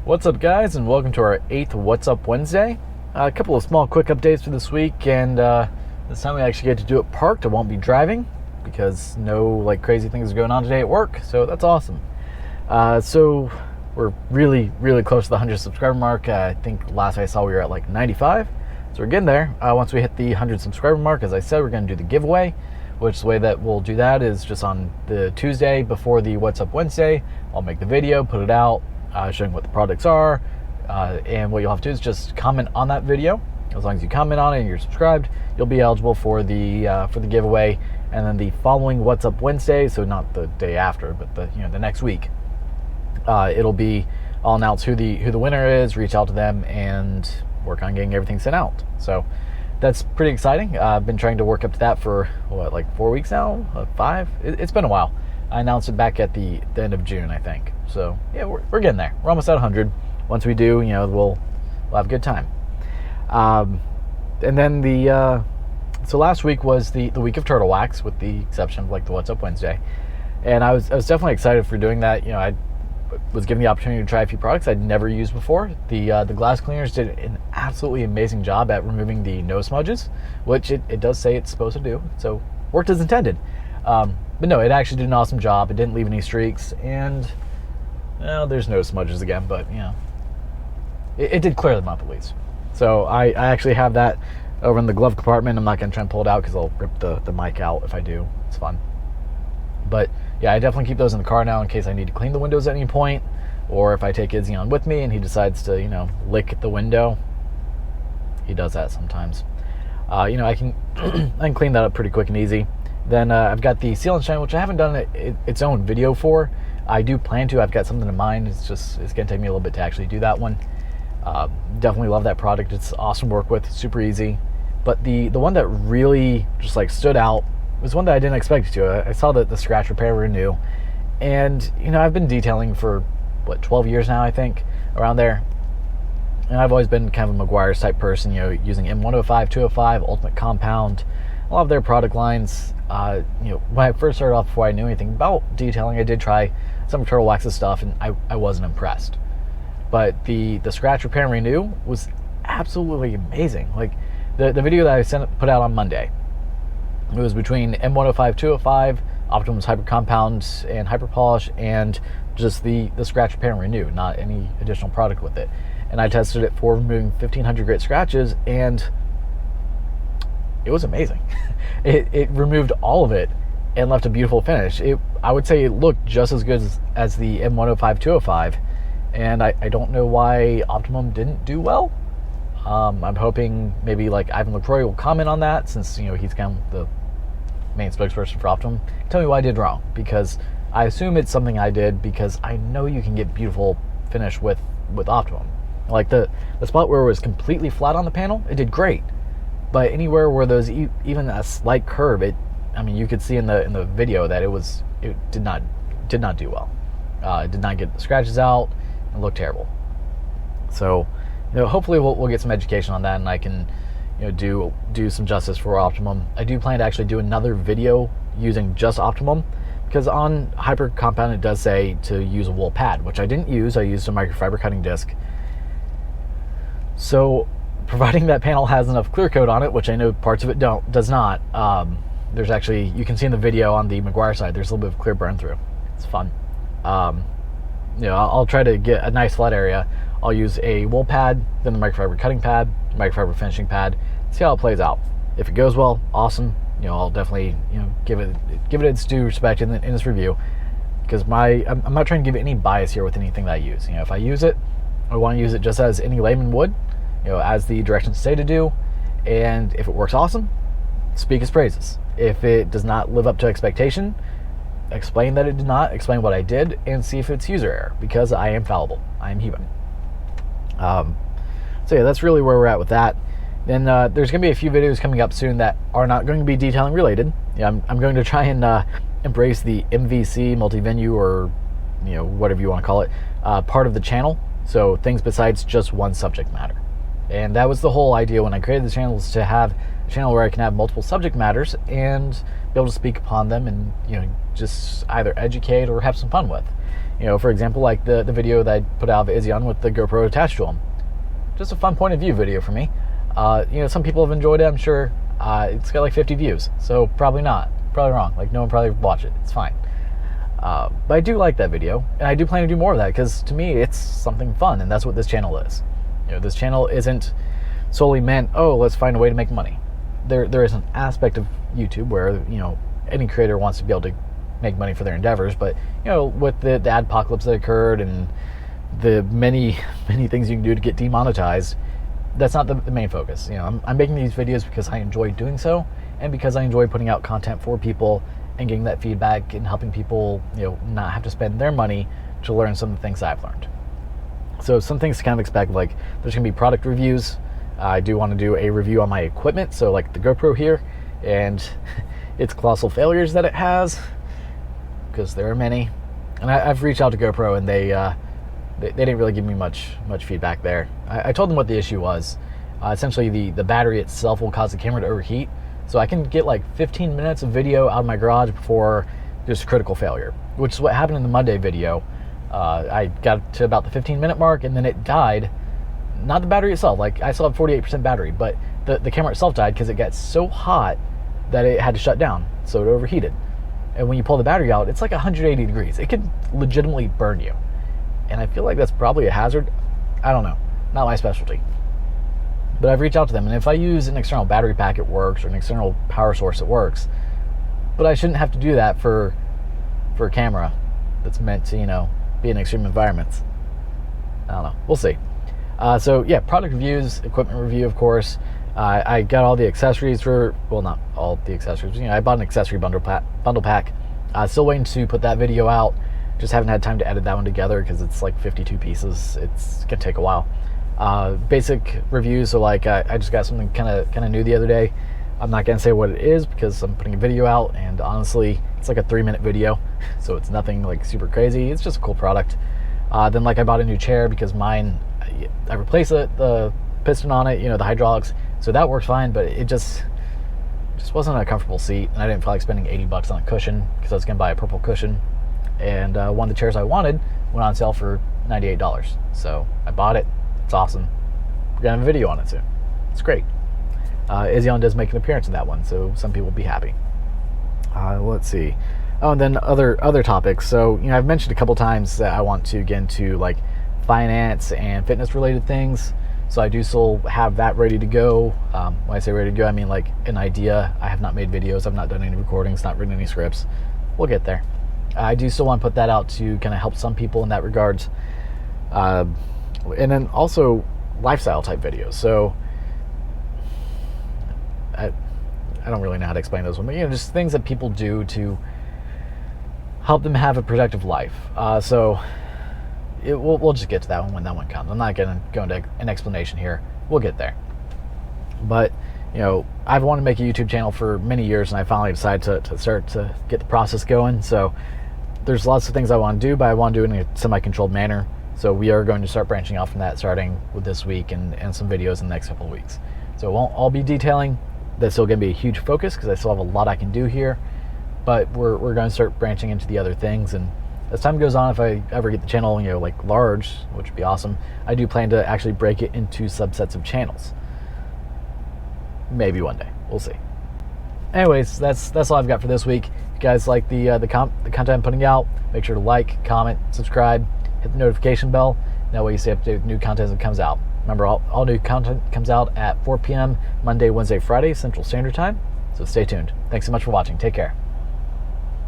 What's up, guys, and welcome to our 8th What's Up Wednesday. A couple of small quick updates for this week, and this time we actually get to do it parked. I won't be driving because no crazy things are going on today at work, so that's awesome. So we're really close to the 100 subscriber mark. I think last I saw we were at 95, so we're getting there. Once we hit the 100 subscriber mark, as I said, we're going to do the giveaway, which the way that we'll do that is just on the Tuesday before the What's Up Wednesday. I'll make the video, put it out, showing what the products are, and what you'll have to do is just comment on that video. As long as you comment on it and you're subscribed, you'll be eligible for the giveaway. And then the following What's Up Wednesday, so not the day after, but the next week, I'll announce who the winner is, reach out to them, and work on getting everything sent out. So that's pretty exciting. I've been trying to work up to that for 4 weeks now, 5. It's been a while. I announced it back at the end of June, I think. So yeah, we're getting there. We're almost at 100. Once we do, we'll have a good time. And then so last week was the week of Turtle Wax, with the exception of the What's Up Wednesday, and I was definitely excited for doing that. I was given the opportunity to try a few products I'd never used before. The glass cleaners did an absolutely amazing job at removing the nose smudges, which it does say it's supposed to do. So worked as intended. But no, it actually did an awesome job. It didn't leave any streaks, and there's no smudges again, but it did clear them up at least. So I actually have that over in the glove compartment. I'm not going to try and pull it out because I'll rip the mic out if I do. It's fun. But yeah, I definitely keep those in the car now in case I need to clean the windows at any point, or if I take Izzy on with me and he decides to, lick the window. He does that sometimes. I can I can clean that up pretty quick and easy. Then I've got the Seal and Shine, which I haven't done its own video for. I do plan to. I've got something in mind. It's going to take me a little bit to actually do that one. Definitely love that product. It's awesome to work with. It's super easy. But the one that really just stood out was one that I didn't expect it to. I saw the scratch repair renew, and I've been detailing for 12 years now, I think, around there. And I've always been kind of a Meguiar's type person, using M105, 205, Ultimate Compound, a lot of their product lines. When I first started off, before I knew anything about detailing, I did try some Turtle Wax's stuff, and I wasn't impressed. But the scratch repair and renew was absolutely amazing. The video that I put out on Monday, it was between M105, 205, Optimum's Hyper Compound and Hyper Polish, and just the scratch repair and renew, not any additional product with it. And I tested it for removing 1,500 grit scratches, and it was amazing. It removed all of it and left a beautiful finish. I would say it looked just as good as the M105, 205, and I don't know why Optimum didn't do well. I'm hoping maybe Ivan LaCroix will comment on that, since he's kind of the main spokesperson for Optimum. Tell me why I did wrong, because I assume it's something I did, because I know you can get beautiful finish with Optimum. The spot where it was completely flat on the panel, it did great. But anywhere where there's even a slight curve, you could see in the video that it did not do well. It did not get the scratches out and looked terrible. So, hopefully we'll get some education on that, and I can, do some justice for Optimum. I do plan to actually do another video using just Optimum, because on Hyper Compound it does say to use a wool pad, which I didn't use. I used a microfiber cutting disc. So, providing that panel has enough clear coat on it, which I know parts of it does not, there's actually, you can see in the video on the Meguiar side, there's a little bit of clear burn through. It's fun. I'll try to get a nice flat area. I'll use a wool pad, then the microfiber cutting pad, microfiber finishing pad, see how it plays out. If it goes well, awesome. I'll definitely, give it its due respect in this review, because I'm not trying to give any bias here with anything that I use. If I use it, I want to use it just as any layman would, as the directions say to do. And if it works awesome, speak its praises. If it does not live up to expectation, explain that it did not, explain what I did, and see if it's user error, because I am fallible. I am human. So yeah, that's really where we're at with that. Then there's going to be a few videos coming up soon that are not going to be detailing related. I'm going to try and embrace the MVC, multi-venue, or whatever you want to call it, part of the channel. So things besides just one subject matter. And that was the whole idea when I created the channel, is to have a channel where I can have multiple subject matters and be able to speak upon them, and just either educate or have some fun with. You know, for example, like the video that I put out of Izzion with the GoPro attached to him. Just a fun point of view video for me. You know, some people have enjoyed it, I'm sure. It's got like 50 views, so probably not. Probably wrong. Like, no one probably watched it. It's fine. But I do like that video, and I do plan to do more of that, because to me, it's something fun, and that's what this channel is. You know, this channel isn't solely meant, oh, let's find a way to make money. There is an aspect of YouTube where, you know, any creator wants to be able to make money for their endeavors, but, you know, with the ad apocalypse that occurred and the many things you can do to get demonetized, that's not the main focus. You know, I'm making these videos because I enjoy doing so, and because I enjoy putting out content for people and getting that feedback and helping people, you know, not have to spend their money to learn some of the things I've learned. So some things to kind of expect, like there's gonna be product reviews. I do want to do a review on my equipment, so like the GoPro here and its colossal failures that it has, because there are many. And I've reached out to GoPro, and they didn't really give me much feedback there. I told them what the issue was. Essentially, the battery itself will cause the camera to overheat, so I can get like 15 minutes of video out of my garage before there's a critical failure, which is what happened in the Monday video. I got to about the 15-minute mark, and then it died. Not the battery itself, like I still have 48% battery, but the camera itself died because it got so hot that it had to shut down, so it overheated. And when you pull the battery out, it's like 180 degrees. It could legitimately burn you. And I feel like that's probably a hazard. I don't know, not my specialty. But I've reached out to them, and if I use an external battery pack, it works, or an external power source, it works. But I shouldn't have to do that for a camera that's meant to, you know, be in extreme environments. I don't know, we'll see. So yeah, product reviews, equipment review, of course. I got all the accessories for, well, not all the accessories. You know, I bought an accessory bundle pack. Still waiting to put that video out. Just haven't had time to edit that one together because it's like 52 pieces. It's gonna take a while. Basic reviews. So like, I just got something kind of new the other day. I'm not gonna say what it is because I'm putting a video out, and honestly, it's like a 3-minute video, so it's nothing like super crazy. It's just a cool product. Then like I bought a new chair because mine, I replaced the piston on it, you know, the hydraulics, so that works fine, but it just wasn't a comfortable seat, and I didn't feel like spending $80 on a cushion because I was gonna buy a purple cushion, and one of the chairs I wanted went on sale for $98, so I bought it. It's awesome. We're gonna have a video on it soon. It's great. Izzion does make an appearance in that one, so some people will be happy. Let's see. Oh, and then other topics. So, you know, I've mentioned a couple times that I want to get into like finance and fitness related things. So I do still have that ready to go. When I say ready to go, I mean like an idea. I have not made videos. I've not done any recordings, not written any scripts. We'll get there. I do still want to put that out to kind of help some people in that regards. And then also lifestyle type videos. So I don't really know how to explain those ones, but, you know, just things that people do to help them have a productive life. So we'll just get to that one when that one comes. I'm not going to go into an explanation here. We'll get there. But, you know, I've wanted to make a YouTube channel for many years, and I finally decided to start to get the process going. So there's lots of things I want to do, but I want to do it in a semi-controlled manner. So we are going to start branching off from that starting with this week and some videos in the next couple of weeks. So it won't all be detailing. That's still going to be a huge focus because I still have a lot I can do here. But we're going to start branching into the other things, and as time goes on, if I ever get the channel, you know, like large, which would be awesome, I do plan to actually break it into subsets of channels. Maybe one day, we'll see. Anyways, that's all I've got for this week. If you guys like the content I'm putting out, make sure to like, comment, subscribe, hit the notification bell. That way you stay up to date with new content that comes out. Remember, all new content comes out at 4 p.m. Monday, Wednesday, Friday, Central Standard Time. So stay tuned. Thanks so much for watching. Take care.